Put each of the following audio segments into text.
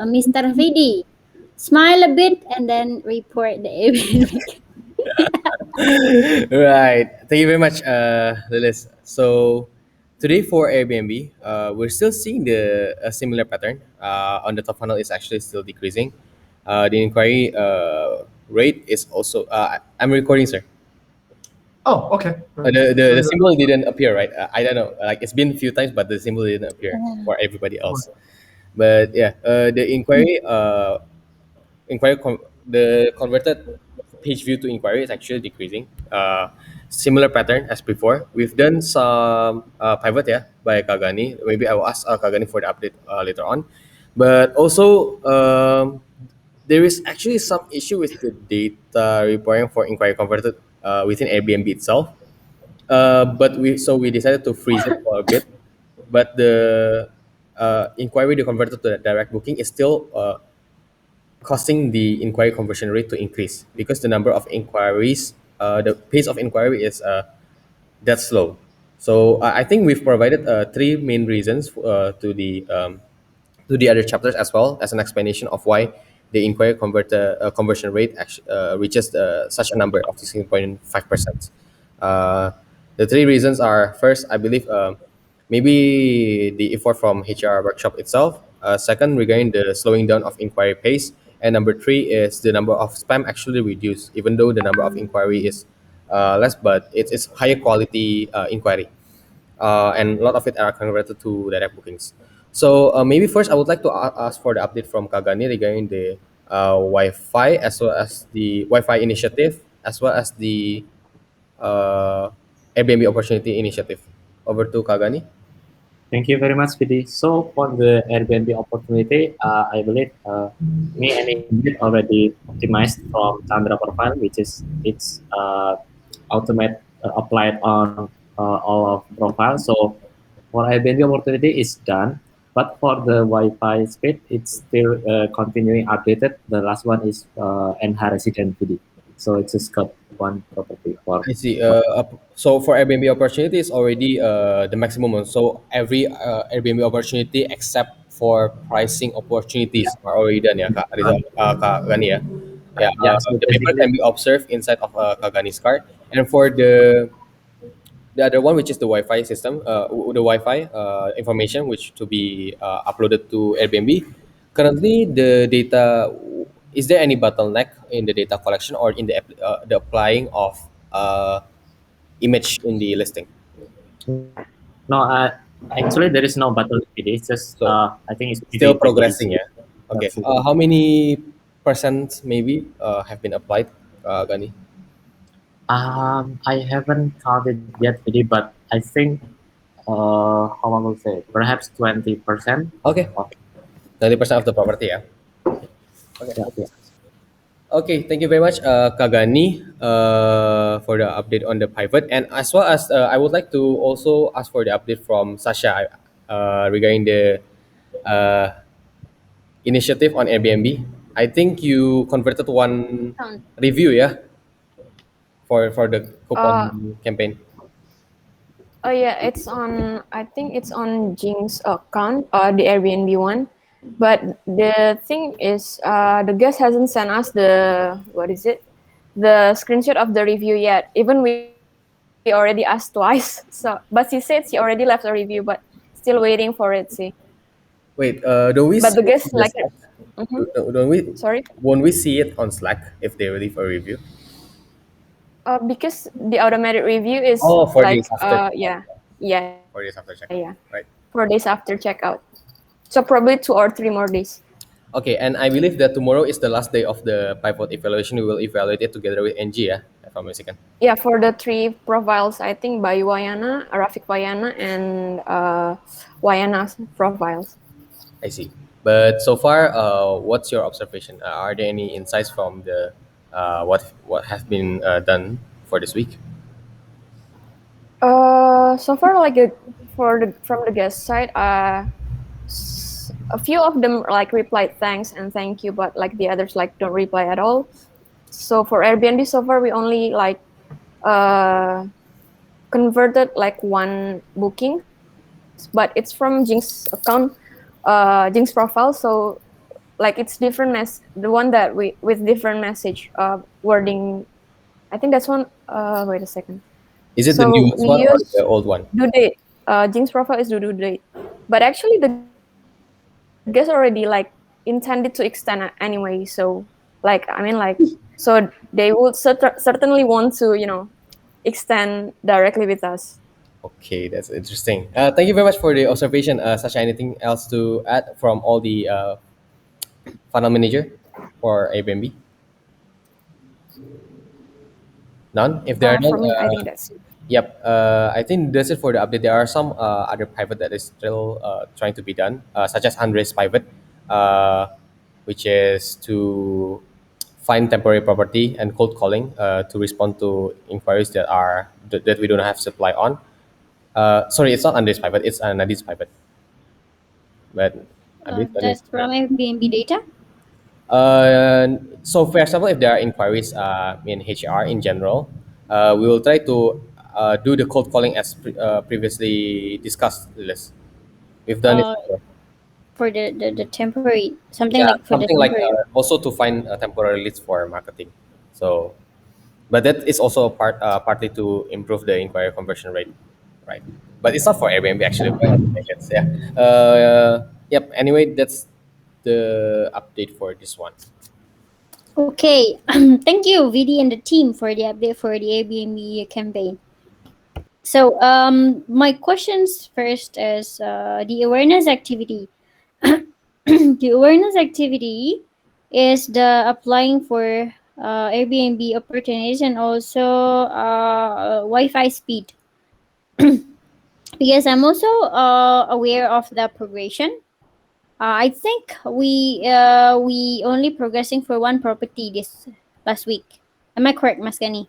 Mr. VD, smile a bit and then report the event. Right. Thank you very much, Lilis. So today for Airbnb, we're still seeing the a similar pattern. On the top funnel is actually still decreasing. The inquiry rate is also. I'm recording, sir. Oh, okay. The So, symbol didn't appear, right? I don't know. Like it's been a few times, but the symbol didn't appear for everybody else. But yeah, the the converted page view to inquiry is actually decreasing. Similar pattern as before. We've done some pivot, yeah, by Kagani. Maybe I will ask Kagani for the update later on. But also, there is actually some issue with the data reporting for inquiry converted within Airbnb itself. We decided to freeze it for a bit. But the inquiry they converted to the direct booking is still causing the inquiry conversion rate to increase because the number of inquiries, the pace of inquiry is that slow. So I think we've provided three main reasons to the other chapters as well as an explanation of why the inquiry conversion rate actually reaches such a number of 16.5%. Uh, the three reasons are first, I believe, maybe the effort from HR workshop itself. Second, regarding the slowing down of inquiry pace. And number three is the number of spam actually reduced, even though the number of inquiry is less, but it's higher quality inquiry, and a lot of it are converted to direct bookings. So maybe first I would like to ask for the update from Kagani regarding the Wi-Fi as well as the Wi-Fi initiative as well as the uh, Airbnb opportunity initiative. Over to Kagani. Thank you very much, PD. So for the Airbnb opportunity, I believe me and Ingrid already optimized from Chandra profile, which is it's automate applied on all of profile. So for Airbnb opportunity is done, but for the Wi-Fi speed, it's still continuing updated. The last one is NH resident PD. So it's just got one property for. I see. So for Airbnb opportunity is already the maximum one. So every Airbnb opportunity except for pricing Yeah, opportunities are already done, ya, Kak Rizal, Kak Gani, ya. Yeah, yeah. So the paper basically, can be observed inside of Kak Gani's card. And for the other one, which is the Wi-Fi system, the Wi-Fi information, which to be uploaded to Airbnb. Currently, the data, is there any bottleneck in the data collection or in the applying of image in the listing? no, actually there is no battle with it. It's just So I think it's still pretty progressing, easy. yeah. Okay. Absolutely. How many percent maybe have been applied, Gani? I haven't counted yet, really, but I think how I will say perhaps 20%. Okay, Of 90% of the property, yeah. Okay. yeah, yeah. Okay, thank you very much, Kagani, for the update on the pivot, and as well as I would like to also ask for the update from Sasha regarding the uh, initiative on Airbnb. I think you converted one review, yeah, for the Uh, coupon campaign. oh yeah, it's on. I think it's on Jing's account, the Airbnb one. But the thing is, the guest hasn't sent us the what is it, the screenshot of the review yet. Even we already asked twice. So, but she said she already left a review, but still waiting for it. See, Wait, don't but we the see guest it on like the it. Slack? Mm-hmm. Don't we? Sorry. Won't we see it on Slack if they leave a review? Because the automated review is Oh, 4 days like after. yeah, yeah, yeah, 4 days after checkout, yeah. right? 4 days after checkout. So probably 2 or 3 more days. Okay, and I believe that tomorrow is the last day of the pivot evaluation. We will evaluate it together with NG, yeah, if I'm mistaken. Yeah, for the three profiles, I think by Wayana, Rafik Wayana, and Wayana's profiles. I see. But so far, what's your observation? Are there any insights from the what has been done for this week? So far, like for the from the guest side, a few of them like replied thanks and thank you, but like the others like don't reply at all. So for Airbnb, so far we only like uh converted like one bookings, but it's from Jing's account, Jing's profile. So like it's different the one that we with different message wording. I think that's one. Wait a second. Is it the So newest we one or use the old one? due date. Jinx profile is due date, but actually the guest already like intended to extend anyway. So so they would certainly want to extend directly with us. Okay, that's interesting. Thank you very much for the observation. Sasha, anything else to add from all the funnel manager for Airbnb? None. If there are For none, me, I think that's it. yep. I think that's it for the update. There are some other pivot that is still trying to be done, such as unraised pivot, uh, which is to find temporary property and cold calling to respond to inquiries that we don't have supply on. Sorry, it's not unraised pivot. It's an Nadi's pivot, but I believe That's unraised from pivot. Airbnb data. So, for example, if there are inquiries in HR in general, we will try to do the cold calling as previously discussed. Liz. We've done it Uh, before. for the temporary something Yeah, like for the something like temporary. also to find temporary leads for marketing. So, but that is also partly to improve the inquiry conversion rate, right? But it's not for Airbnb actually, for other markets. Yeah. Yep. Anyway, that's the update for this one. Okay, thank you, VD and the team for the update for the Airbnb campaign. So, my questions first is the awareness activity. The awareness activity is the applying for Airbnb opportunities and also Wi-Fi speed. Because I'm also aware of the progression. I think we only progressing for one property this last week. Am I correct, Maskani?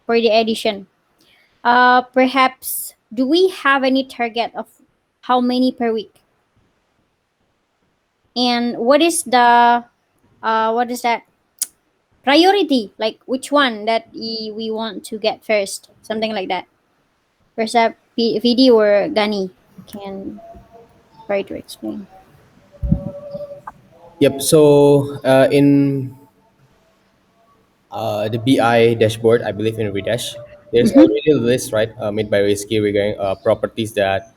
For the edition. Perhaps do we have any target of how many per week? And what is that priority? Like which one that we want to get first? Something like that. Perhaps VD or Gani can try to explain. Yep. So in the BI dashboard, I believe in Redash, there's Mm-hmm. already a list, right, made by Risky regarding uh, properties that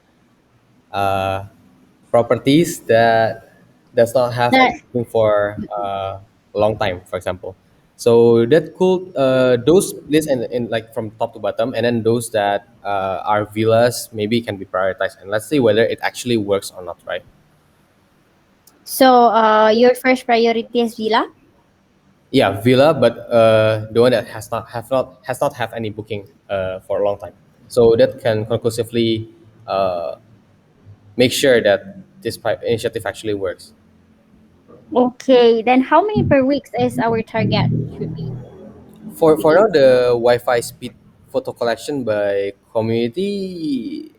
does not have That any booking for a long time, for example. So that could those lists and like from top to bottom, and then those that are villas maybe can be prioritized, and let's see whether it actually works or not, right? so your first priority is villa. Yeah, villa, but the one that has not have any booking for a long time. So that can conclusively uh, make sure that this initiative actually works. Okay, then how many per week is our target? Should be For VD. now, the Wi-Fi speed photo collection by community.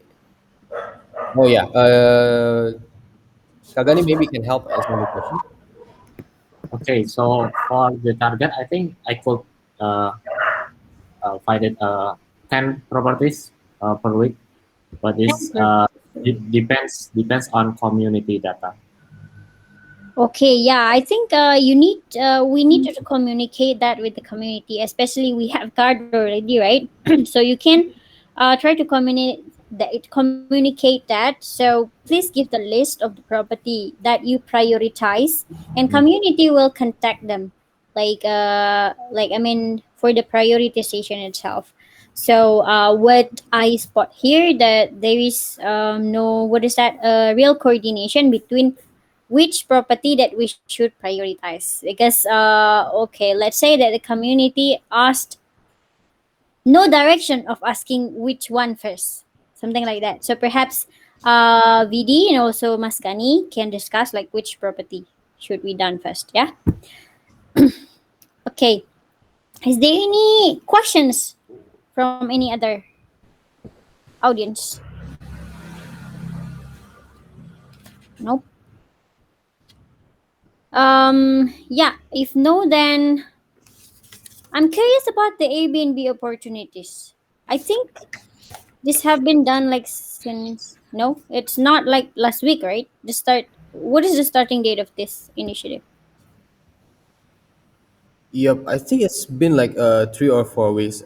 Oh yeah, Kagani maybe can help answer the question. Okay, so for the target, I think I could uh, find it 10 properties per week, but it depends on community data. Okay, yeah, I think we need to communicate that with the community, especially we have card already, right? So you can try to communicate that. So please give the list of the property that you prioritize, and Mhm. community will contact them, like I mean for the prioritization itself. So what I spot here that there is no what is that real coordination between which property that we should prioritize because okay, let's say that the community asked no direction of asking which one first, something like that. So perhaps VD and also Maskani can discuss like which property should be done first. Yeah. Okay, is there any questions from any other audience? Nope. Yeah, if no, then I'm curious about the Airbnb opportunities. I think this have been done like since no, it's not like last week, right? The start. what is the starting date of this initiative? Yep, I think it's been like 3 or 4 weeks.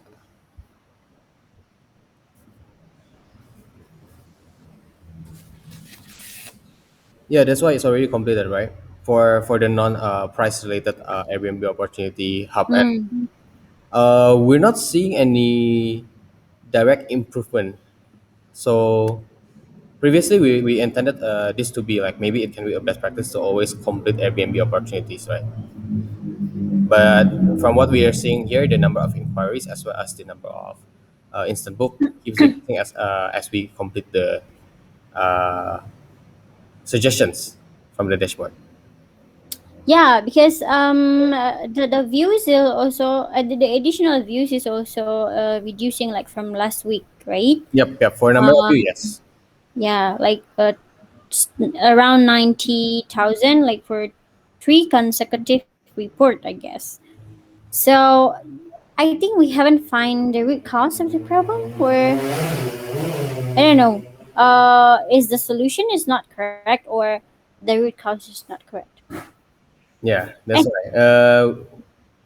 Yeah, that's why it's already completed, right? For the non price related Airbnb opportunity hub, and Mm. we're not seeing any direct improvement. So previously, we intended this to be like maybe it can be a best practice to always complete Airbnb opportunities, right? But from what we are seeing here, the number of inquiries as well as the number of instant book keeps decreasing as we complete the uh, suggestions from the dashboard. Yeah, because the views is also the additional views is also reducing like from last week, right? Yep, yep. For a number of Uh, you, yes. yeah, like around 90,000, like for three consecutive report, I guess. So I think we haven't find the root cause of the problem, or I don't know. Is the solution is not correct, or the root cause is not correct? Yeah, Eh, that's right.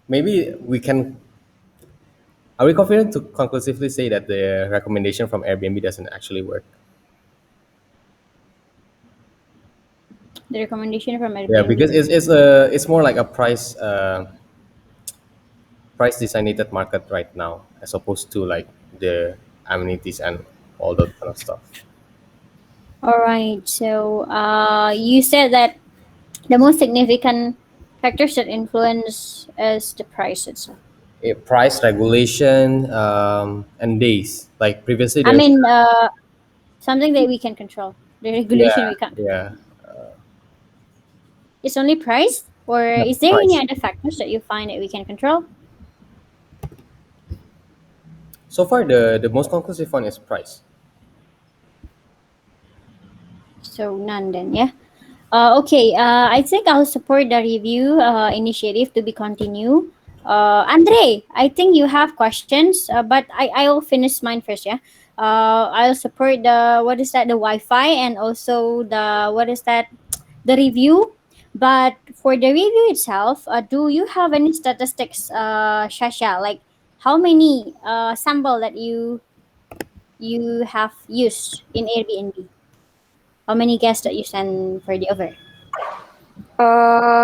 Maybe we can. Are we confident to conclusively say that the recommendation from Airbnb doesn't actually work? the recommendation from Yeah, Airbnb. because it's more like a price designated market right now, as opposed to like the amenities and all that kind of stuff. All right. So you said that the most significant factors that influence is the price itself. Price regulation and days. Like previously, I there's mean, something that we can control. The regulation yeah, we can't control. yeah, It's only price, or yeah, is there any price. other factors that you find that we can control? So far, the most conclusive one is price. So none then, yeah. Okay, I think I'll support the review initiative to be continued. Andre, I think you have questions, but I'll finish mine first. Yeah. I'll support the what is that the Wi-Fi and also the what is that the review. But for the review itself, do you have any statistics, Shasha? Like how many sample that you have used in Airbnb? How many guests that you send for the over?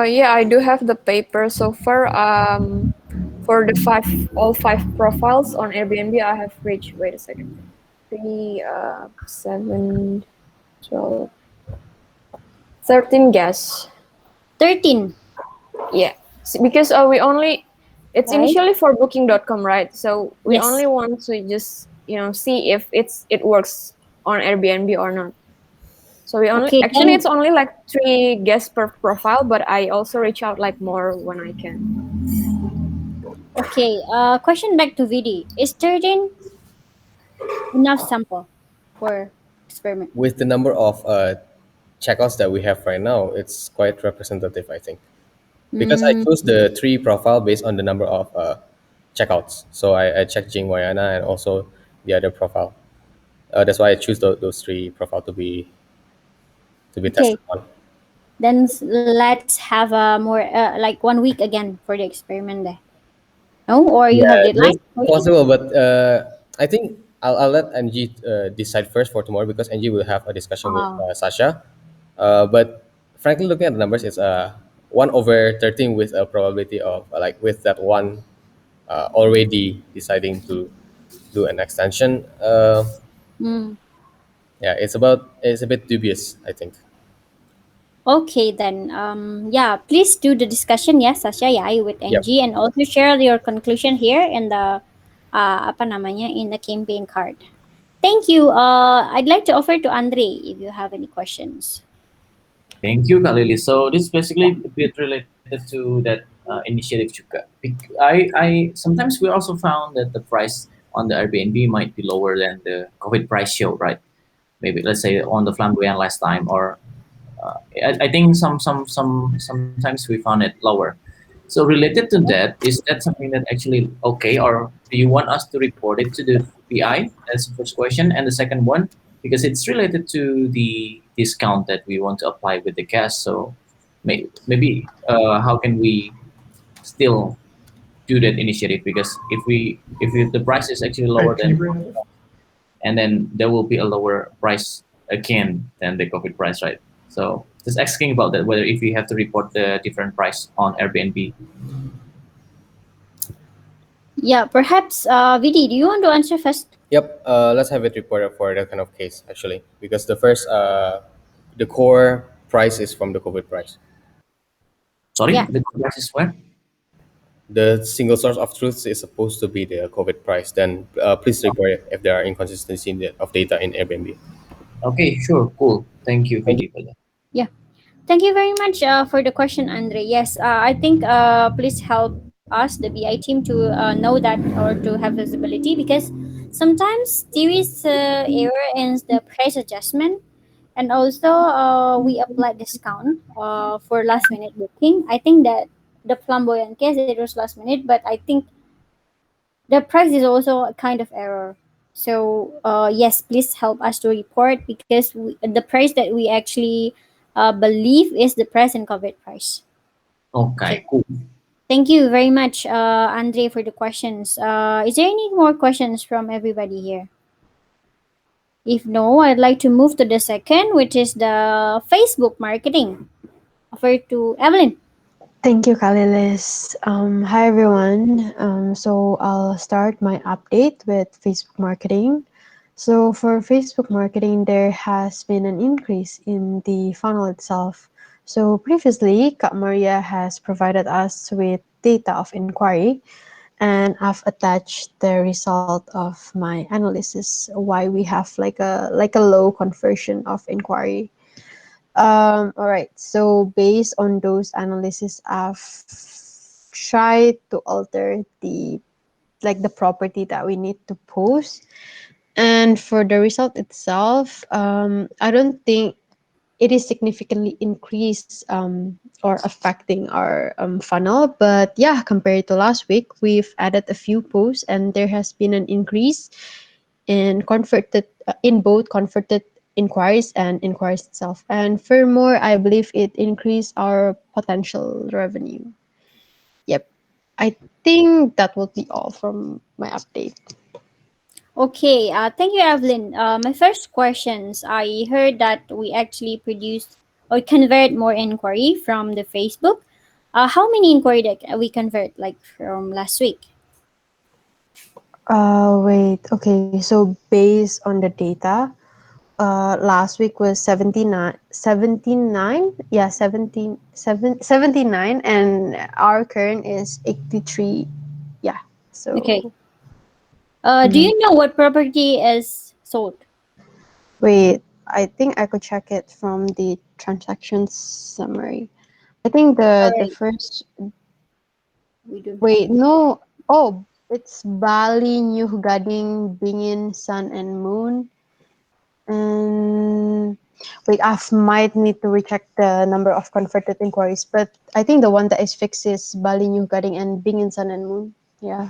Yeah, I do have the paper so far. For the all five profiles on Airbnb, I have reached. Wait a second. 3, 7, 12, 13 guests. 13, Yeah, because we only it's right? initially for Booking.com, right? So we Yes. only want to just see if it works on Airbnb or not. So we only Okay, actually then it's only like 3 guests per profile, but I also reach out like more when I can. okay. Question back to VD. Is 13 enough sample for experiment? With the number of checkouts that we have right now, it's quite representative, I think. Because I Mm, chose the three profile based on the number of checkouts. So I checked Jing Wayana and also the other profile. That's why I choose those three profile to be okay. tested on. Then let's have a more like 1 week again for the experiment there. No, or you have Yeah, deadline? that's possible, but I think I'll let Angie decide first for tomorrow because Angie will have a discussion with Ah, Sasha. But frankly, looking at the numbers, it's 1/13 with a probability of like with that one already deciding to do an extension. mm. Yeah, it's a bit dubious, I think. Okay then. Yeah, please do the discussion, yeah, Sasha, yeah, with Yep. NG, and also share your conclusion here in the apa namanya in the campaign card. Thank you. I'd like to offer to Andre if you have any questions. Thank you, Kak Lily. So this is basically a bit related to that initiative juga. Sometimes we also found that the price on the Airbnb might be lower than the COVID price show, right? Maybe let's say on the Flamboyant last time, or I think sometimes we found it lower. So related to that, is that something that actually okay, or do you want us to report it to the PI? That's the first question, and the second one, because it's related to the discount that we want to apply with the guest. So maybe how can we still do that initiative? Because if the price is actually Hey, lower can you than, bring it up? and then there will be a lower price again than the COVID price, right? So just asking about that, whether if we have to report the different price on Airbnb. Yeah, perhaps Vidi, do you want to answer first? Yep. Let's have it reported for that kind of case actually, because the core price is from the COVID price. Sorry, Yeah. the price is where? The single source of truth is supposed to be the COVID price. Then please report it if there are inconsistency of data in Airbnb. Okay, sure, cool. Thank you, Thank you. VD, for that. Yeah. Thank you very much for the question, Andre. Yes, I think please help us, the BI team, to know that or to have visibility, because sometimes there is error in the price adjustment, and also we apply discount for last minute booking. I think that the flamboyant case, it was last minute, but I think the price is also a kind of error. So yes, please help us to report, because the price that we actually believe is the present COVID price. Okay. Okay, cool. Thank you very much, Andre, for the questions. Is there any more questions from everybody here? If no, I'd like to move to the second, which is the Facebook marketing. Offer to Evelyn. Thank you, Kalilis. Hi, everyone. So I'll start my update with Facebook marketing. So for Facebook marketing, there has been an increase in the funnel itself. So previously, Kak Maria has provided us with data of inquiry, and I've attached the result of my analysis why we have like a low conversion of inquiry. All right. So based on those analysis, I've tried to alter the property that we need to post. And for the result itself, I don't think it is significantly increased or affecting our funnel. But yeah, compared to last week, we've added a few posts, and there has been an increase in both converted inquiries and inquiries itself. And furthermore, I believe it increased our potential revenue. Yep. I think that will be all from my update. Okay, thank you, Evelyn. My first questions, I heard that we actually produce or convert more inquiry from the Facebook. How many inquiry that we convert, like from last week? Wait. Okay. So based on the data, last week was 79. Yeah, 79, and our current is 83. Yeah. Okay. So Do mhm. you know what property is sold? Wait, I think I could check it from the transaction summary. I think All the right, first we don't have wait, it. no. Oh, it's Bali, New Gading, Bingin, Sun and Moon. And wait, I might need to recheck the number of converted inquiries, but I think the one that is fixed is Bali, New Gading, and Bingin, Sun and Moon. Yeah.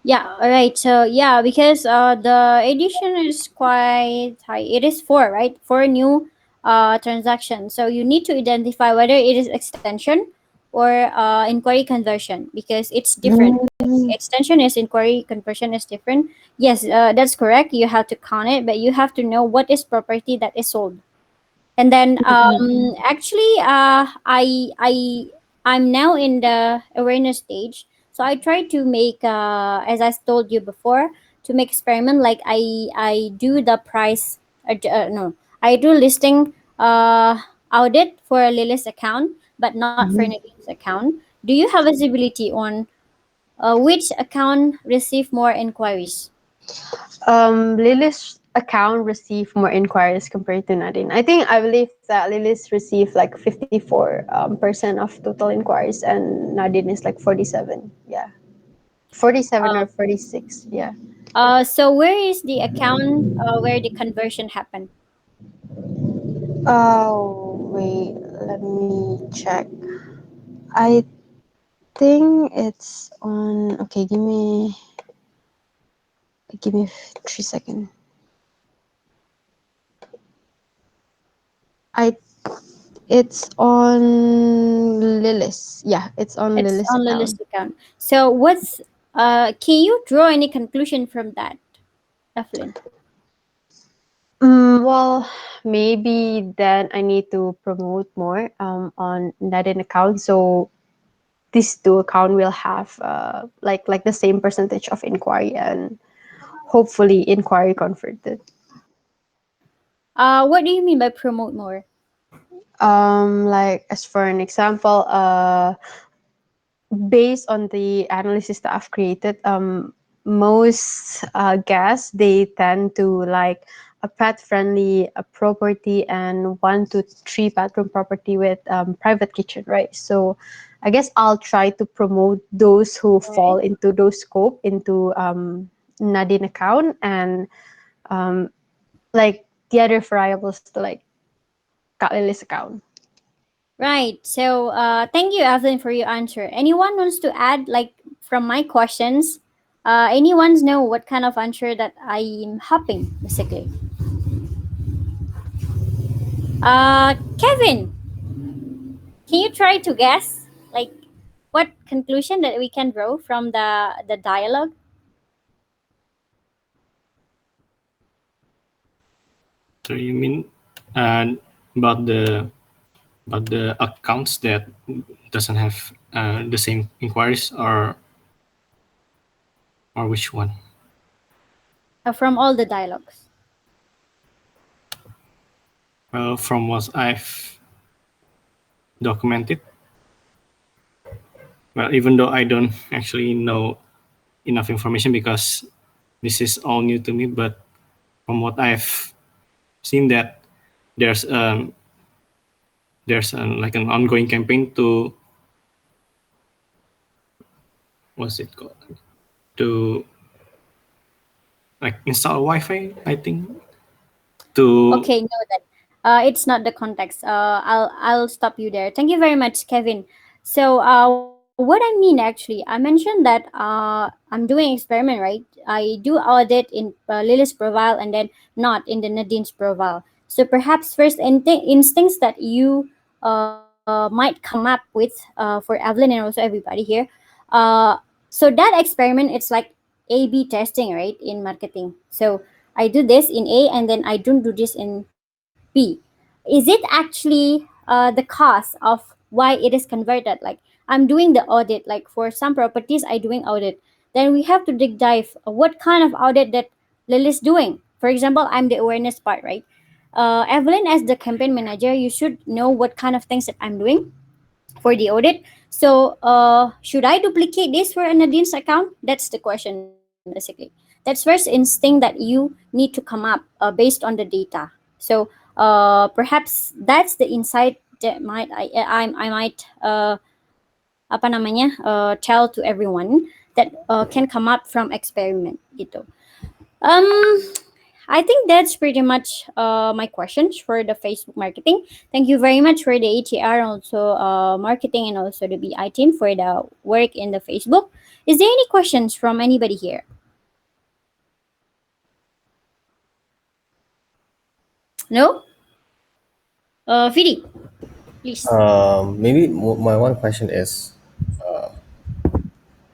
Yeah, all right. So yeah, because the edition is quite high. It is four, right? Four new transactions. So you need to identify whether it is extension or inquiry conversion, because it's different. Mm. Extension is inquiry, conversion is different. Yes, that's correct. You have to count it, but you have to know what is property that is sold. And then actually I'm now in the awareness stage, so I try to make as I told you before, to make experiment, like I do the price no, I do listing audit for Lily's account, but not for Mhm. Nadine's account. Do you have visibility on which account receive more inquiries? Lily's account received more inquiries compared to Nadine. I believe that Lily's received like 54 percent of total inquiries, and Nadine is like 47. Yeah, 47 or 46. Yeah. So where is the account where the conversion happened? Oh wait, let me check. I think it's on. Okay, give me 3 seconds. I it's on Lilis. Yeah, it's on It's Lilis on the account. list account. So what's can you draw any conclusion from that, Evelyn? Well, maybe then I need to promote more on Nadine account. So these two account will have like the same percentage of inquiry and hopefully inquiry converted. What do you mean by promote more? Like as for an example, based on the analysis that I've created, most guests they tend to like a pet friendly property and 1 to 3 bedroom property with private kitchen, right? So I guess I'll try to promote those who fall Right. into those scope into Nadine account and like the other variables to like Kak Lilis account. Right. So thank you, Evelyn, for your answer. Anyone wants to add, like, from my questions? Anyone's know what kind of answer that I'm hopping, basically? Kevin, can you try to guess, like, what conclusion that we can draw from the dialogue? So you mean uh, about the accounts that doesn't have the same inquiries, or which one? From all the dialogues. Well, from what I've documented, well, even though I don't actually know enough information because this is all new to me, but from what I've seen that there's like an ongoing campaign to what's it called, to like install Wi-Fi, I think, to Okay, no, that it's not the context. I'll stop you there. Thank you very much, Kevin. So what I mean, actually, I mentioned that I'm doing experiment, right? I do audit in Lily's profile and then not in the Nadine's profile. So perhaps first instincts that you might come up with for Evelyn and also everybody here. Uh, so that experiment, it's like A/B testing, right, in marketing. So I do this in A and then I don't do this in B. Is it actually the cause of why it is converted? Like, I'm doing the audit, like for some properties, I doing audit. Then we have to dig dive what kind of audit that Lily's doing. For example, I'm the awareness part, right? Evelyn, as the campaign manager, you should know what kind of things that I'm doing for the audit. So, should I duplicate this for Nadine's account? That's the question, basically. That's first instinct that you need to come up based on the data. So, perhaps that's the insight that I might apa namanya tell to everyone that can come up from experiment gitu. Um, I think that's pretty much my questions for the Facebook marketing. Thank you very much for the ATR, also marketing, and also the BI team for the work in the Facebook. Is there any questions from anybody here? No? Vidi, please. Maybe my one question is,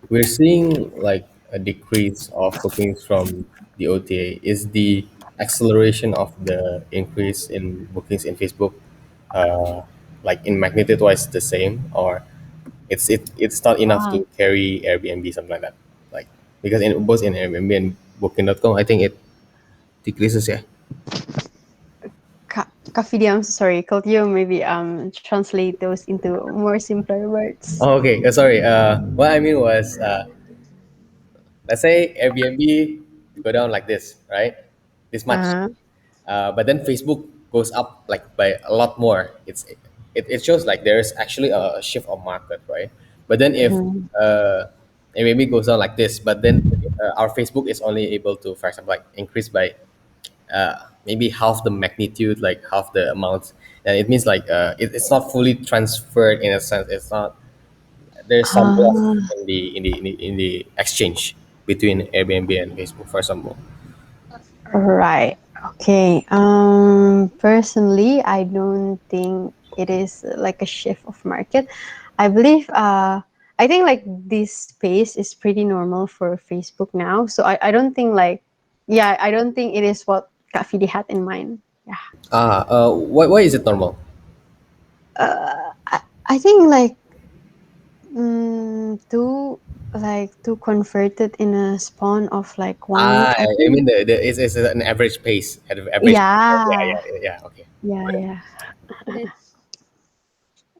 we're seeing like a decrease of bookings from the OTA. Is the acceleration of the increase in bookings in Facebook, uh, like in magnitude wise, the same, or it's not enough Ah, to carry Airbnb, something like that? Like, because in both in Airbnb and Booking.com, I think it decreases. Yeah. Kak Fidi, I'm so sorry. Could you maybe translate those into more simpler words? Oh, okay. Sorry. What I mean was, let's say Airbnb go down like this, right? This much. Uh-huh. But then Facebook goes up like by a lot more. It shows like there is actually a shift of market, right? But then if Mhm. Airbnb goes down like this, but then our Facebook is only able to, for example, like increase by maybe half the magnitude, like half the amount, and it means like it's not fully transferred in a sense. It's not, there's some loss Ah, in the exchange between Airbnb and Facebook, for example. right. Okay. Personally, I don't think it is like a shift of market. I believe. I think like this space is pretty normal for Facebook now. So I don't think like, yeah, I don't think it is what Kak Fidi had in mind. Yeah. Why is it normal? I think like to convert it in a span of like 1 week. I I think. mean it's an average pace at an average. Yeah, Yeah. yeah, yeah. Okay. Yeah. Yeah.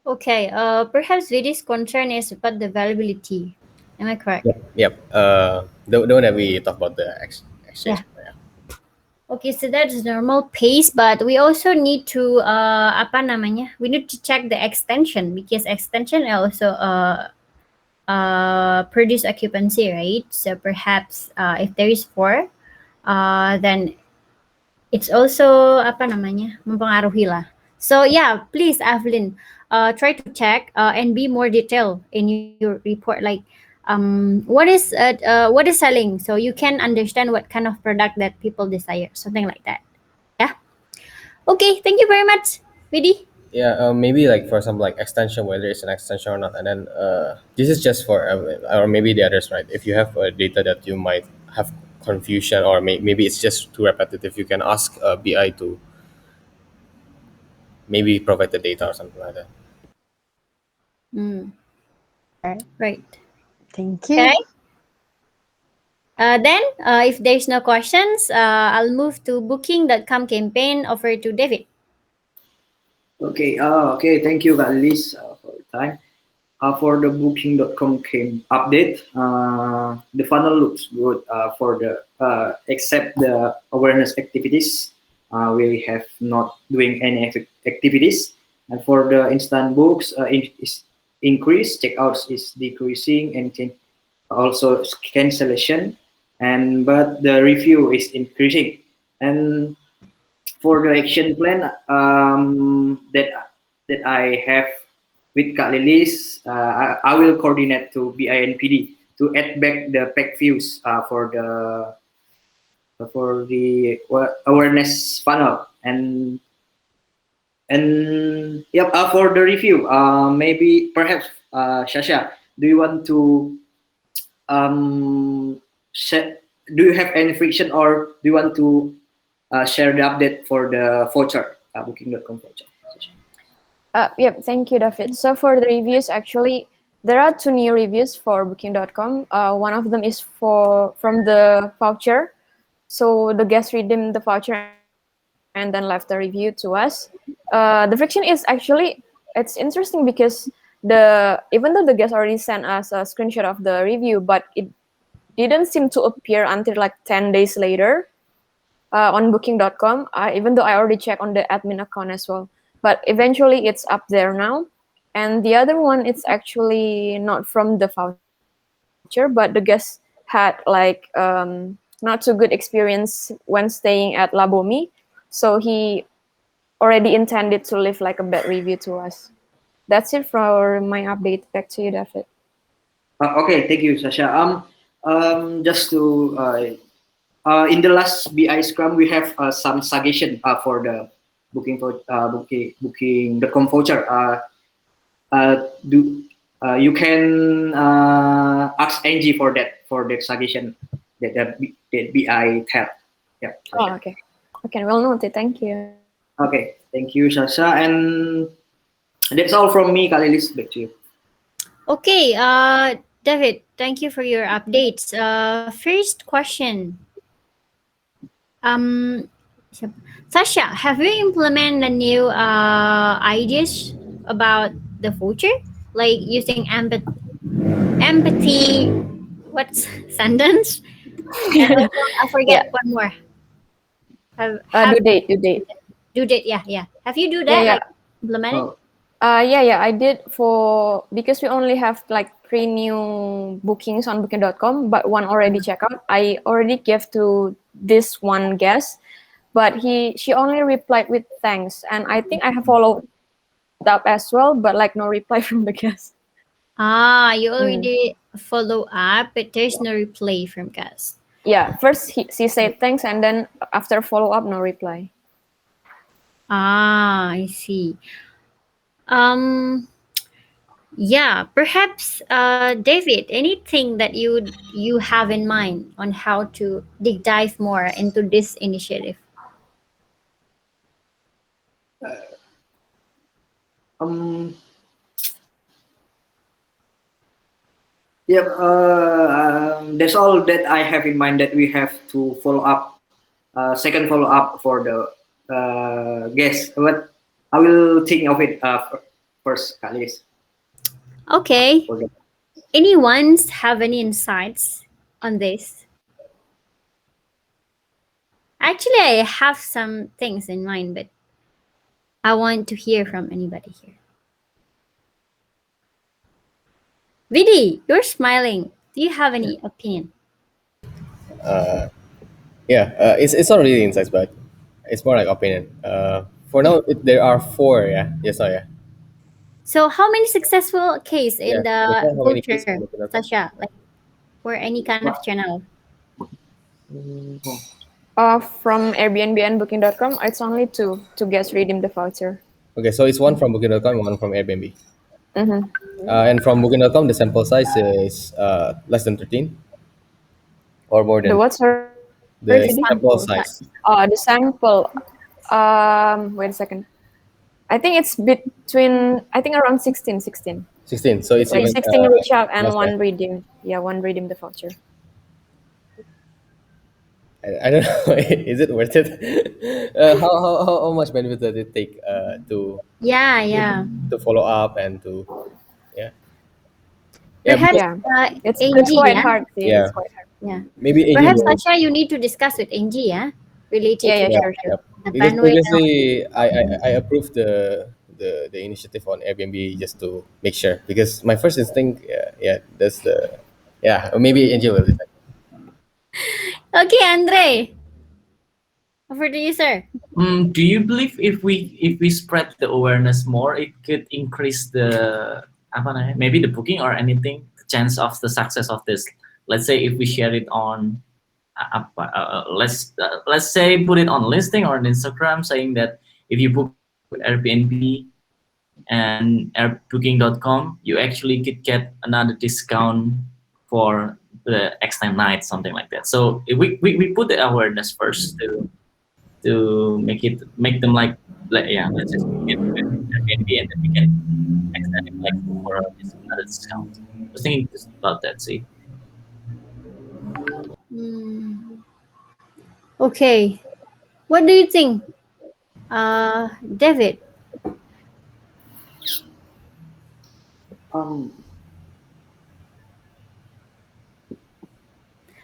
Okay, perhaps Vidi's concern is about the availability. Am I correct? Yep. Yep. The one that we talk about the exchange. Yeah. Yeah. Okay, so that's normal pace, but we also need to apa namanya? We need to check the extension because extension also produce occupancy, right? So perhaps if there is four, then it's also apa namanya? Mempengaruhi lah. So yeah, please Evelyn, try to check and be more detailed in your report. Like, what is selling, so you can understand what kind of product that people desire, something like that. Yeah. Okay. Thank you very much, Vidi. Yeah, maybe like for some like extension, whether it's an extension or not, and then this is just for or maybe the others, right? If you have data that you might have confusion, or maybe it's just too repetitive, you can ask BI to maybe provide the data or something like that. Mm, Right. right. Thank Okay. you. Then, if there's no questions, I'll move to booking.com campaign offer to David. Okay. Thank you, Kak Lilis, for the time. For the Booking.com came update, the funnel looks good for the except the awareness activities. We have not doing any activities, and for the instant books, is increase checkouts is decreasing, and also cancellation, and but the review is increasing, and for the action plan that I have with Kak Lilis, I will coordinate to BINPD to add back the pack views for the awareness funnel, and yep, for the review, maybe perhaps Shasha, do you want to set, do you have any friction, or do you want to share the update for the voucher, booking.com voucher? Yep, thank you, David. So for the reviews, actually, there are two new reviews for Booking.com. One of them is from the voucher. So the guest redeemed the voucher and then left a review to us. The friction is actually, it's interesting because even though the guest already sent us a screenshot of the review, but it didn't seem to appear until like 10 days later on booking.com, even though I already checked on the admin account as well. But eventually it's up there now. And the other one, it's actually not from the voucher, but the guest had like not so good experience when staying at Labomi. So he already intended to leave like a bad review to us. That's it for my update. Back to you, David. Okay, thank you, Sasha. Just to in the last BI Scrum, we have some suggestion for the booking the com voucher. Do you can ask Angie for that suggestion that BI have. Yeah. Oh, Sasha. okay. Okay, well noted. Thank you. Okay, thank you, Sasha, and that's all from me. Kalilis, back to you. Okay, David, thank you for your updates. First question. Um, Sasha, have you implemented the new ideas about the future, like using empathy? What's sentence? And also, I Yeah. forget one more. Have Due date. do that? Yeah, yeah. Have you do Yeah, that? yeah. Like implement it? Oh, Yeah, I did for because we only have like 3 new bookings on booking.com, but one already checked out. I already gave to this one guest, but she only replied with thanks, and I think I have followed up as well, but like no reply from the guest. Ah, you Mm. already follow up, but there's no reply from Gus. Yeah, first she said thanks, and then after follow up, no reply. Ah, I see. Um, yeah, perhaps, David, anything that you have in mind on how to dig dive more into this initiative? Um, yeah, that's all that I have in mind that we have to follow up, second follow up for the guest. But I will think of it first, Kalis. Okay. For the, Anyone's have any insights on this? Actually, I have some things in mind, but I want to hear from anybody here. Vidi, you're smiling. Do you have any opinion? Yeah, it's not really insights, but it's more like opinion. For now, there are four. Yeah, yes, no, yeah, So, how many successful case yeah. in There's the not how many cases voucher, in the penal code. Sasha? Like for any kind of channel? From Airbnb and Booking.com, it's only two guests redeem the voucher. Okay, so it's one from Booking.com, one from Airbnb. Mm-hmm. And from Booking.com, the sample size is less than 13 or more The than what? Sorry, The the Vidi? sample sample size. size. The sample. Wait a second. I think it's between. I think around 16, 16. 16. So it's Like even 16 reach out and less. Yeah. one redeem. Yeah, one redeem the voucher. I don't know. Is it worth it? How much benefit does it take Yeah, yeah. to follow up and to yeah yeah Perhaps, because Yeah, it's Angie, quite yeah? hard. See, yeah it's quite hard. Yeah. maybe AJ Perhaps, will Sasha, you need to discuss with Angie, yeah? Related Yeah, to yeah, yeah, sure, sure. yeah. the Because bandwidth. previously I approved the initiative on Airbnb just to make sure because my first instinct yeah that's the yeah maybe AJ will decide. Okay, Andre. Over to you, sir. Do you believe if we spread the awareness more, it could increase the apa namanya, maybe the booking or anything, the chance of the success of this? Let's say if we share it on, let's say put it on listing or on Instagram, saying that if you book with Airbnb and Booking.com, you actually could get another discount for the X time night, something like that. So if we put the awareness first to make them like yeah, let's just get Airbnb and then we can extend it like for this another discount. I was thinking just about that. See, Hmm. Okay. What do you think, David? um,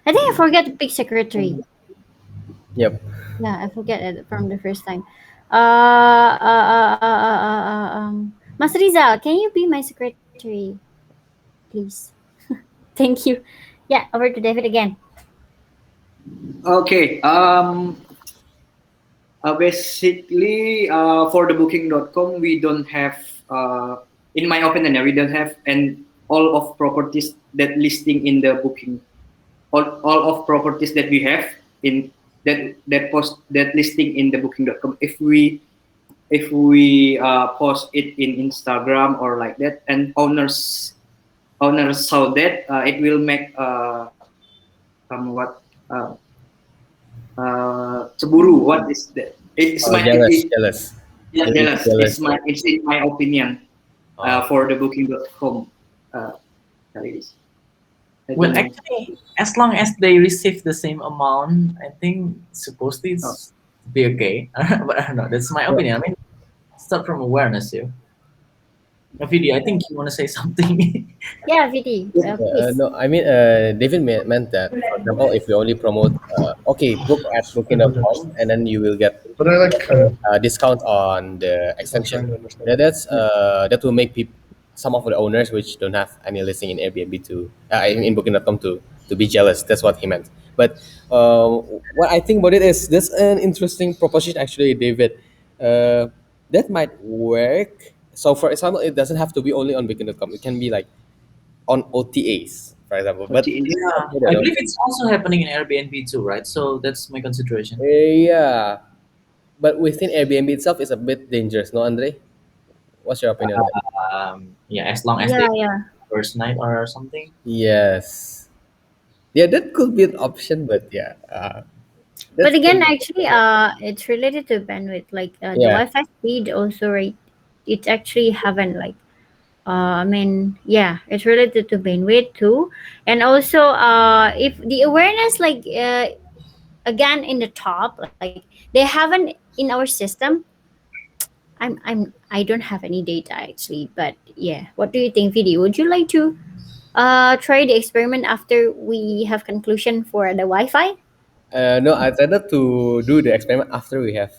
I think I forgot to pick secretary. Yep. Yeah, I forget it from the first time. Mas Rizal, can you be my secretary, please? Thank you. Yeah, over to David again. okay. Basically, for the Booking.com, we don't have, in my opinion, we don't have and all of properties that listing in the booking. All of properties that we have in that post that listing in the Booking.com. If we post it in Instagram or like that, and owners saw that, it will make what cemburu. What is that? It's my Jealous, jealous. yeah, They will be jealous. jealous. Yeah. It's in my opinion Oh. for the Booking.com. Kali this. I well, don't know. actually, as long as they receive the same amount, I think supposedly Oh. it's be okay. But I don't know. That's my Yeah. opinion. I mean, start from awareness, you. Video, I think you want to say something. Yeah, VD, please. No, I mean, David meant that, for example, if you only promote, okay, book at booking.com and then you will get But I like a discount on the extension. That will make people, some of the owners which don't have any listing in Airbnb in booking.com to be jealous. That's what he meant. But what I think about it is that's an interesting proposition actually, David. That might work. So for example, it doesn't have to be only on booking.com. It can be like on OTAs. for example. But OTA. Yeah, I don't I know. believe it's also happening in Airbnb too, right? So that's my consideration. Yeah, but within Airbnb itself is a bit dangerous, no, Andre? What's your opinion on that? Yeah, as long as Yeah, they yeah. first night or something. Yes. Yeah, that could be an option, but yeah, But that's again, still actually, it's related to bandwidth. Like the yeah. Wi-Fi speed also, right? It actually haven't like. I mean, yeah, it's related to bandwidth too, and also, if the awareness, like, again in the top, like they haven't in our system. I don't have any data actually, but yeah. What do you think, Vidi? Would you like to try the experiment after we have conclusion for the Wi-Fi? No, I'd rather to do the experiment after we have.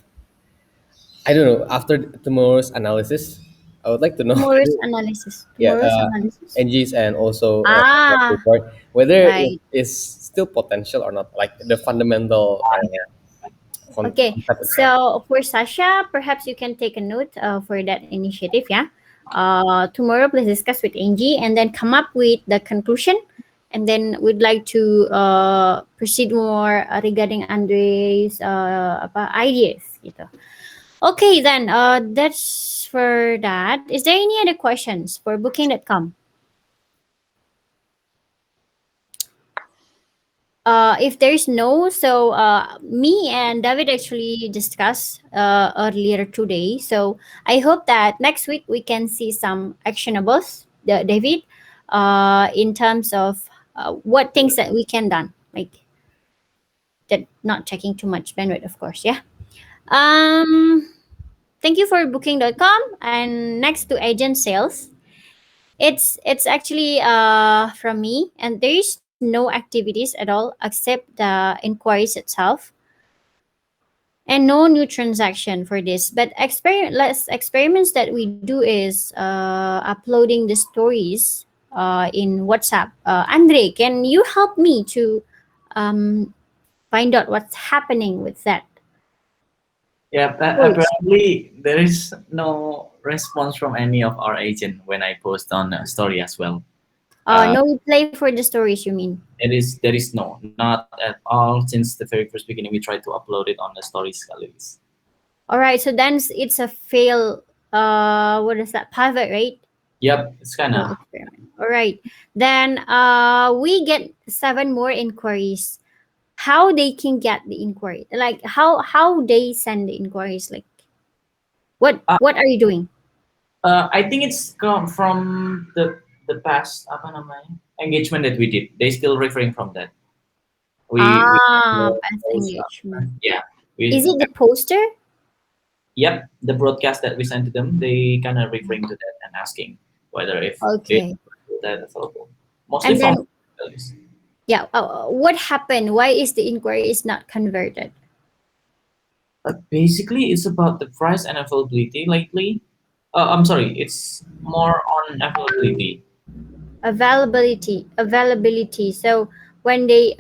I don't know. After tomorrow's analysis, I would like to know. Tomorrow's analysis. Yeah, Tomorrow's analysis. NG's and also Ah, report whether it right. is still potential or not, like the fundamental Okay. concept itself. So for Sasha, perhaps you can take a note for that initiative. Yeah. Tomorrow, please discuss with Angie and then come up with the conclusion. And then we'd like to proceed more regarding Andre's apa, ideas. Gitu. Okay, then that's for that. Is there any other questions for booking.com? If there's no, so me and David actually discussed earlier today. So I hope that next week we can see some actionables, David, in terms of what things that we can done, like that not taking too much bandwidth, of course. Yeah. Um. Thank you for booking.com. And next to agent sales, it's actually from me, and there is no activities at all except the inquiries itself, and no new transaction for this. But less experiments that we do is uploading the stories in WhatsApp. Andre, can you help me to um, find out what's happening with that Yeah, stories? apparently there is no response from any of our agent when I post on a story as well. Uh, No replay for the stories, you mean? there is no, not at all. Since the very first beginning, we tried to upload it on the stories galleries. All right, so then it's a fail. What is that? Pivot, right? Yep, it's kind Fail of experiment. All right. Then we get seven more inquiries. How they can get the inquiry? Like how they send the inquiries? Like what are you doing? I think it's come from the past apa namanya engagement that we did. They still referring from that. We Ah, past engagement. yeah Is we it the poster? yep, the broadcast that we sent to them, they kind of referring to that and asking whether if they Okay. that available. Mostly And from then yeah, what happened? Why is the inquiry is not converted? basically it's about the price and availability lately. I'm sorry, it's more on availability. Availability. So when they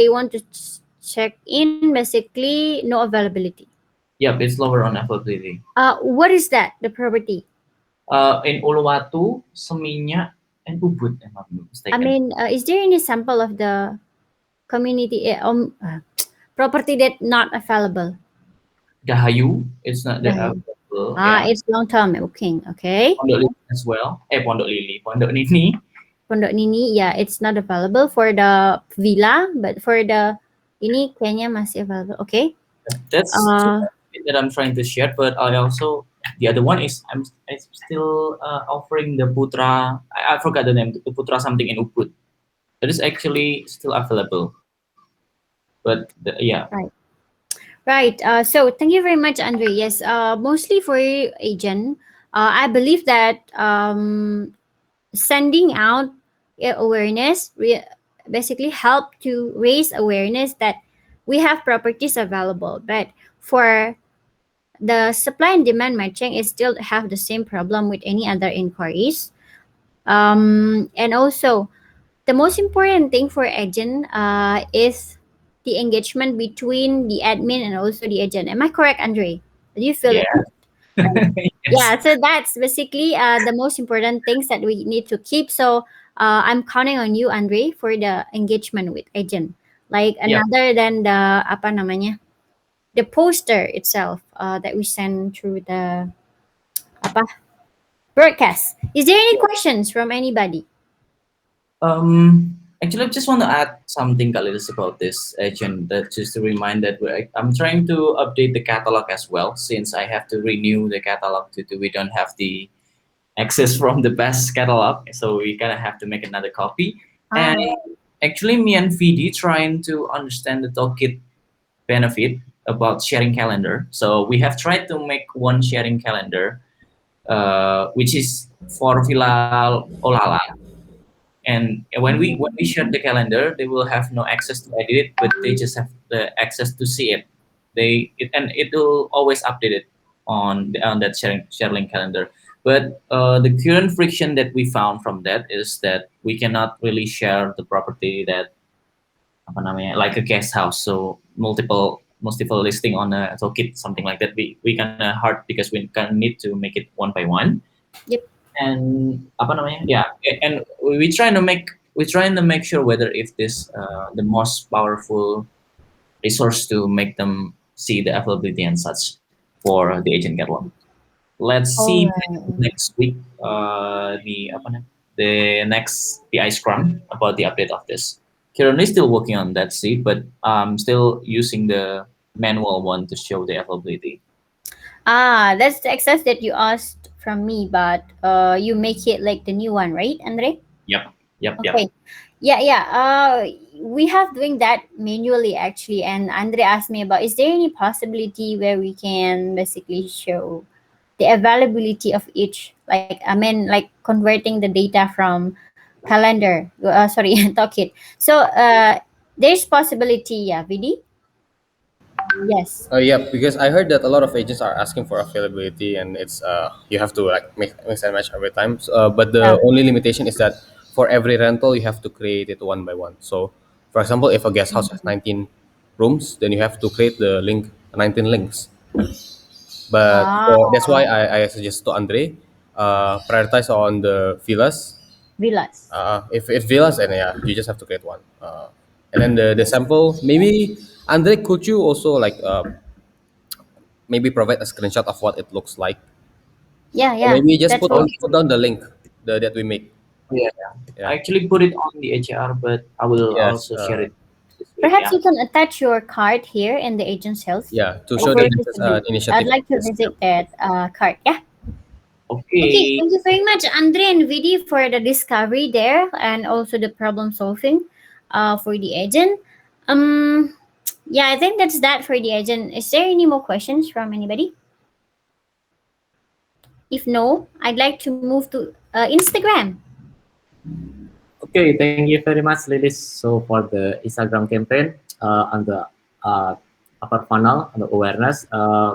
want to check in, basically no availability. Yep, it's lower on availability. What is that? The property. In Uluwatu, Seminyak, and Ubud, if I'm not I mistaken. mean, is there any sample of the community property that not available? Gahayu, it's not that Dahil. available. Yeah, It's long term booking. Okay. Pondok Lili as well. Pondok Lili, Pondok Nini. Pondok Nini, yeah, it's not available for the villa, but for the ini kayaknya masih available. Okay. That's two Uh, that I'm trying to share, but I also the other one is I'm still offering the Putra. I forgot the name. The Putra something in Ubud. That is actually still available. But yeah, right. Right. So thank you very much, Andre. Yes. Mostly for agent. I believe that sending out awareness basically help to raise awareness that we have properties available, but for the supply and demand matching is still have the same problem with any other inquiries. And also the most important thing for agent is the engagement between the admin and also the agent. Am I correct, Andre? Do you feel yeah, it? Right. Yeah, so that's basically the most important things that we need to keep. So I'm counting on you, Andre, for the engagement with agent. Like Yep. another than the apa namanya, the poster itself that we send through the apa broadcast. Is there any questions from anybody? Actually, I just want to add something, Kalilis, about this agent. That just to remind that I'm trying to update the catalog as well, since I have to renew the catalog due to we don't have the access from the past catalog, so we kind of have to make another copy. And Ah, actually, me and VD trying to understand the toolkit benefit about sharing calendar. So we have tried to make one sharing calendar, which is for Villa Olala. And when we share the calendar, they will have no access to edit it, but they just have the access to see it. And it will always update it on that sharing calendar. But the current friction that we found from that is that we cannot really share the property that apa namanya, like a guest house. So multiple listing on a toolkit, something like that. We kind of hard because we kind of need to make it one by one. yep. And apa namanya, yeah, and we trying to make sure whether if this the most powerful resource to make them see the availability and such for the agent catalog. Let's All see right. next week the apa namanya, the next PI Scrum about the update of this. Currently still working on that seed, but still using the manual one to show the availability. Ah, that's the access that you asked from me, but you make it like the new one, right, Andre? Yep, yep, yep. Okay. Yeah, yeah. We have doing that manually actually, and Andre asked me about is there any possibility where we can basically show the availability of each? Like I mean, like converting the data from calendar. Sorry, Toolkit. So there's possibility. Yeah, Vidi. Yes. Yeah, because I heard that a lot of agents are asking for availability, and it's you have to like make mix and match every time. So, but Yeah. the only limitation is that for every rental you have to create it one by one. So, for example, if a guest house has 19 rooms, then you have to create the link 19 links. But Ah, for, that's why I suggest to Andre, prioritize on the villas. villas. If villas, then yeah, you just have to create one. And then the sample, maybe Andre, could you also like maybe provide a screenshot of what it looks like, Yeah, or yeah. maybe just That's put what Oh, we put down the link that we make. yeah. I Yeah. actually put it on the HR, but I will Yes. also share it this week. perhaps Yeah. you can attach your card here in the agent's health. Yeah. To Like show for that you this to is visit. an I'd initiative of like to this. Yeah. visit that card. Yeah. Okay, Okay. thank you very much, Andre and Vidi, for the discovery there and also the problem solving for the agent. Um, yeah, I think that's that for the agent. Is there any more questions from anybody? If no, I'd like to move to Instagram. Okay, thank you very much, Lilis. So for the Instagram campaign on the uh, upper funnel on the awareness,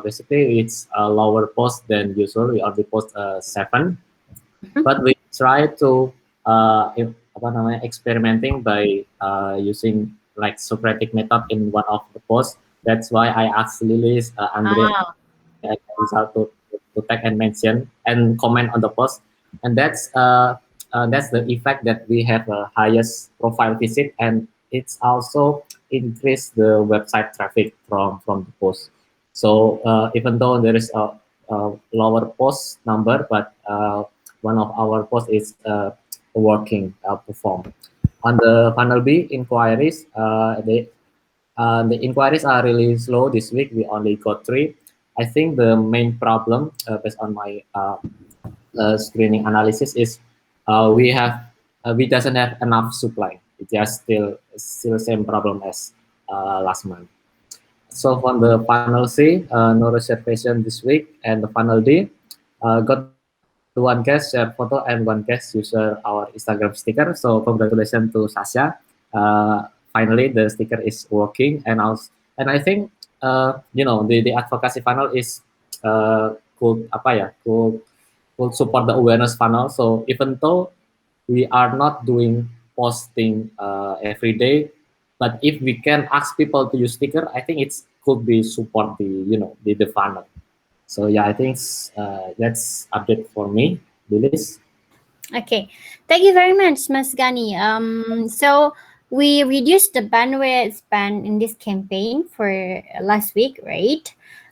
basically it's a lower post than usual. We already post 7, Mhm. but we try to apa namanya, experimenting by using like Socratic method in one of the posts. That's why I asked Lilis, Andre, Ah, and Rizal to tag and mention and comment on the post, and that's the effect that we have a highest profile visit, and it's also increase the website traffic from the post. So even though there is a lower post number, but one of our posts is working perform. On the funnel B inquiries, the inquiries are really slow this week. We only got 3. I think the main problem, based on my screening analysis, is we doesn't have enough supply. It's just still same problem as last month. So on the funnel C, no reservation this week, and the funnel D, got one guest share photo and one guest user our Instagram sticker. So congratulations to Sasha. Finally, the sticker is working, and I think the advocacy funnel is could apa ya could support the awareness funnel. So even though we are not doing posting every day, but if we can ask people to use sticker, I think it's could be support the funnel. So yeah, I think that's update for me, Lilis. Okay, thank you very much, Mas Gani. So we reduced the bandwidth span in this campaign for last week, right?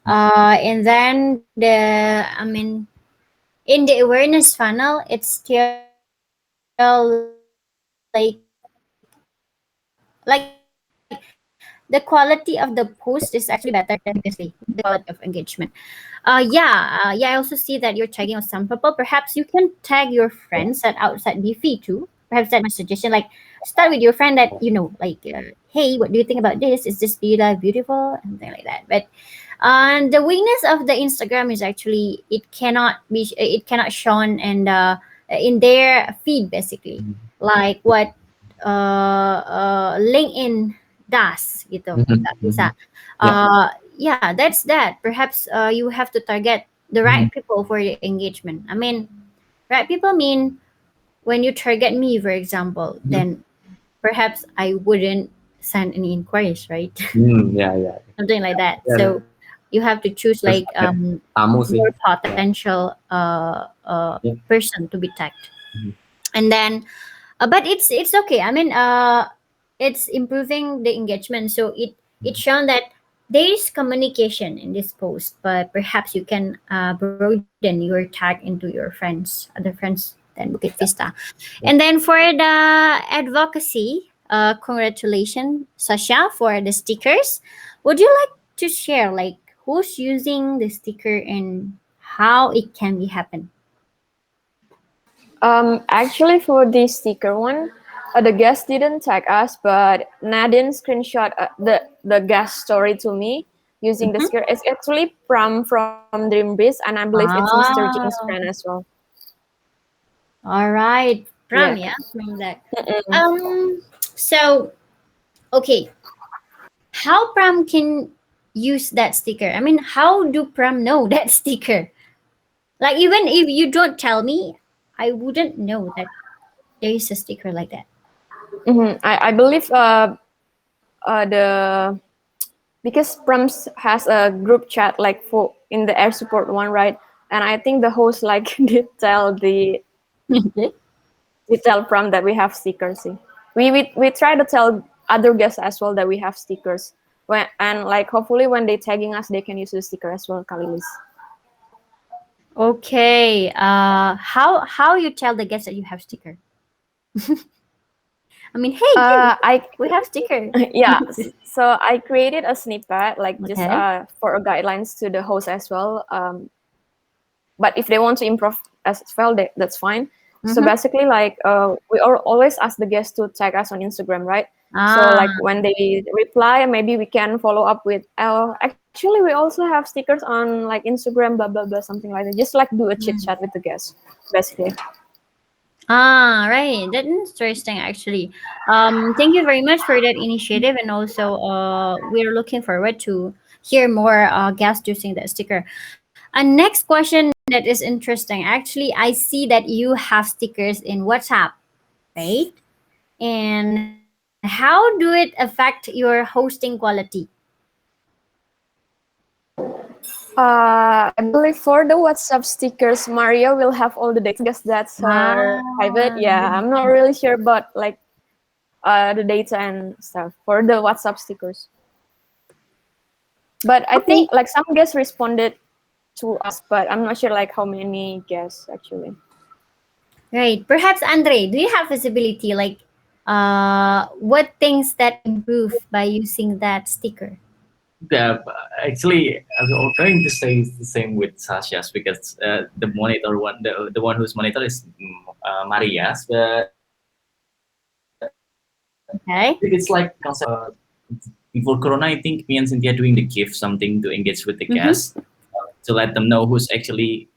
And then in the awareness funnel, it's still like the quality of the post is actually better than previously. The quality of engagement. Yeah. I also see that you're tagging of some people. Perhaps you can tag your friends at outside BV too. Perhaps that's my suggestion. Like, start with your friend that hey, what do you think about this? Is this beautiful? And something like that. But the weakness of the Instagram is actually it cannot shown and in their feed basically, like what LinkedIn does gitu. Tak bisa. Yeah. Yeah, that's that. Perhaps you have to target the right people for your engagement. I mean, right people mean when you target me, for example, then perhaps I wouldn't send any inquiries, right? Yeah, yeah. Something like that. Yeah, So you have to choose terus like ada tamu sih. more Ya, potential ya. person to be tagged, Mhm. and then but it's okay. I mean, it's improving the engagement, so it's shown that there is communication in this post, but perhaps you can broaden your tag into your friends, other friends than Bukit Vista. And then for the advocacy, congratulations, Sasha, for the stickers. Would you like to share like who's using the sticker and how it can be happen? Actually, for the sticker one, the guest didn't tag us, but Nadine screenshot the guest story to me using the Mhm. sticker. It's actually from Dream Biz, and I believe it's Mr. Jing's Ah, friend as well. all right. Yeah. Pram, yeah, from that. Mm-mm. So okay, how Pram can use that sticker? I mean, how do Pram know that sticker? Like even if you don't tell me, I wouldn't know that there is a sticker like that. I believe the because Prams has a group chat like for in the air support one, right? And I think the host like Okay. did tell Pram that we have stickers. See. We try to tell other guests as well that we have stickers. And like hopefully when they tagging us they can use the sticker as well, Kalilis. Okay. How you tell the guests that you have sticker? I mean, hey guys, I we have sticker. yeah, so I created a snippet like just Okay. for guidelines to the host as well. But if they want to improve as well, that's fine. So Mm-hmm. basically, like we always ask the guests to tag us on Instagram, right? So Ah, like when they reply, maybe we can follow up with, actually we also have stickers on like Instagram, blah blah blah, something like that. Just like do a chit mm. chat with the guests, basically. Right. That's interesting, actually. Thank you very much for that initiative, and also, we're looking forward to hear more guests using that sticker. And next question that is interesting. Actually, I see that you have stickers in WhatsApp, right? And how do it affect your hosting quality? I believe for the WhatsApp stickers, Maria will have all the data because that's her private. Ah, Yeah, I'm not really sure about like the data and stuff for the WhatsApp stickers. But I okay. think like some guests responded to us, but I'm not sure like how many guests actually. Right. Perhaps Andre, do you have visibility like what things that improve by using that sticker? Yeah, actually, I was trying to say the same with Sasha's because the monitor one, the one who's monitor is Maria's, but Okay. it's like before Corona, I think me and Cynthia doing the gift something to engage with the Mm-hmm. guests to let them know who's actually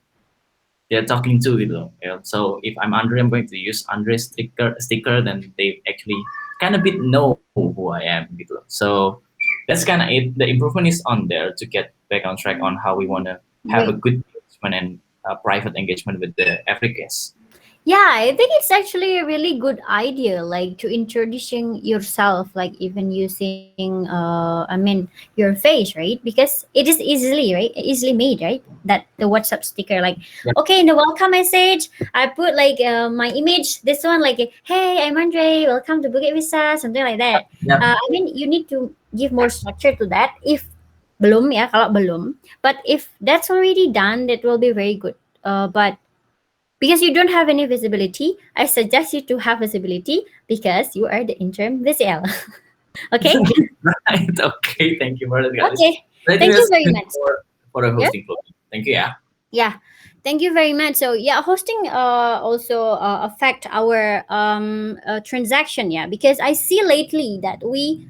they're talking to So if I'm Andre, I'm going to use Andre's sticker, then they actually kind of bit know who I am So that's kind of it. The improvement is on there to get back on track on how we want to have a Great. good engagement and private engagement with the every guest. Yeah, I think it's actually a really good idea, like to introducing yourself, like even using, I mean, your face, right? Because it is easily, right, easily made, right? That the WhatsApp sticker, like, Yep. okay, in the welcome message, I put like my image, this one, like, hey, I'm Andre, welcome to Bukit Vista, something like that. Yep. I mean, you need to give more structure to that. If belum ya, kalau belum, but if that's already done, that will be very good. But because you don't have any visibility, I suggest you to have visibility because you are the interim VCL. Okay? Right. Okay. Thank you for that, guys. Okay. I think Thank you that's very good much. for the Yeah? hosting program. Thank you. Yeah. Yeah. Thank you very much. So yeah, hosting also affect our transaction, yeah, because I see lately that we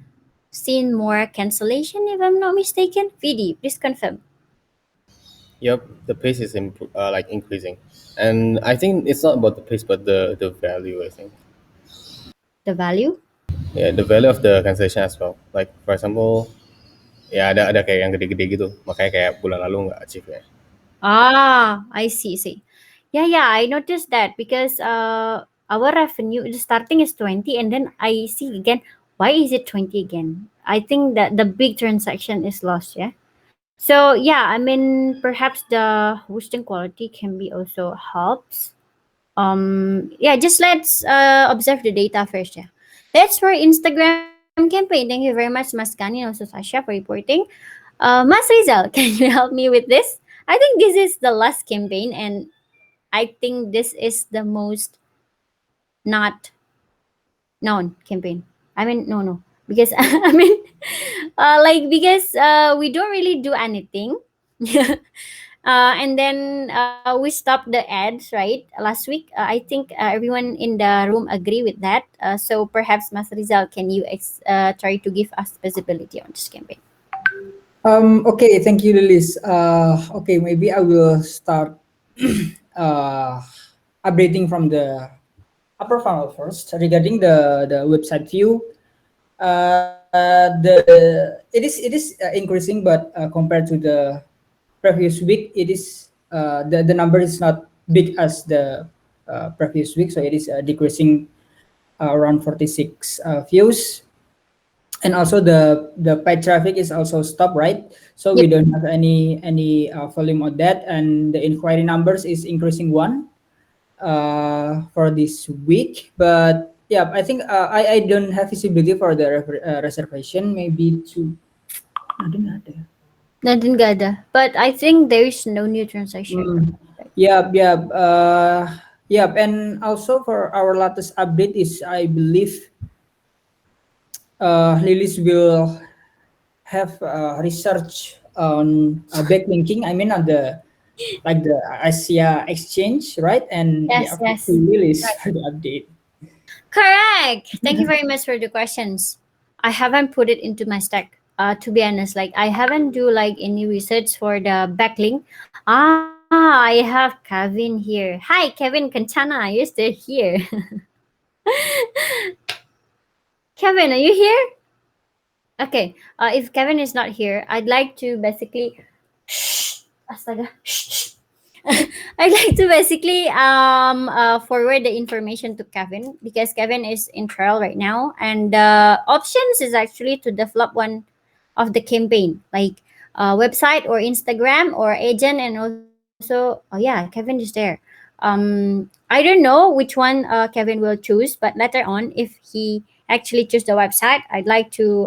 seen more cancellation if I'm not mistaken. VD, please confirm. Yep, the pace is like increasing, and I think it's not about the pace but the value. I think, The value? yeah, the value of the cancellation as well. Like for example, ya ada kayak yang gede-gede gitu, makanya kayak bulan lalu nggak achieve ya. Ah, I see, see. Yeah, yeah, I noticed that because our revenue the starting is 20 and then I see again why is it 20 again? I think that the big transaction is lost, yeah. So yeah, I mean perhaps the hosting quality can be also helps. Yeah, just let's observe the data first, yeah. That's for Instagram campaign. Thank you very much, Mas Kani and also Sasha for reporting. Mas Rizal, can you help me with this? I think this is the last campaign, and I think this is the most not known campaign. I mean, no, because I mean, like because we don't really do anything. And then we stopped the ads right last week. I think everyone in the room agree with that. So perhaps Mas Rizal, can you try to give us visibility on this campaign? Okay, thank you, Lilis. Okay, maybe I will start uh, updating from the upper funnel first regarding the website view. It is increasing, but compared to the previous week, it is the number is not big as the previous week, so it is decreasing around 46 views. And also the paid traffic is also stopped, right? So we Yep. don't have any volume on that, and the inquiry numbers is increasing one for this week. But yeah, I think I don't have visibility for the reservation. Maybe two. Ada nggak ada? Nothing gada. But I think there is no new transaction. Mm, yeah, yeah, yeah. And also for our latest update is, I believe Lilis will have research on backlinking. I mean, on the like the Asia exchange, right? And yeah, Yes, to yes. Lilis Right. for the update. Correct. Thank you very much for the questions. I haven't put it into my stack. To be honest, like I haven't do like any research for the backlink. Ah, I have Kevin here. Hi, Kevin Kanchana. You're still here. Kevin, are you here? Okay. If Kevin is not here, I'd like to basically. Astaga. I'd like to basically forward the information to Kevin because Kevin is in trial right now, and the options is actually to develop one of the campaign like website or Instagram or agent, and also oh yeah, Kevin is there. I don't know which one Kevin will choose, but later on if he actually choose the website, I'd like to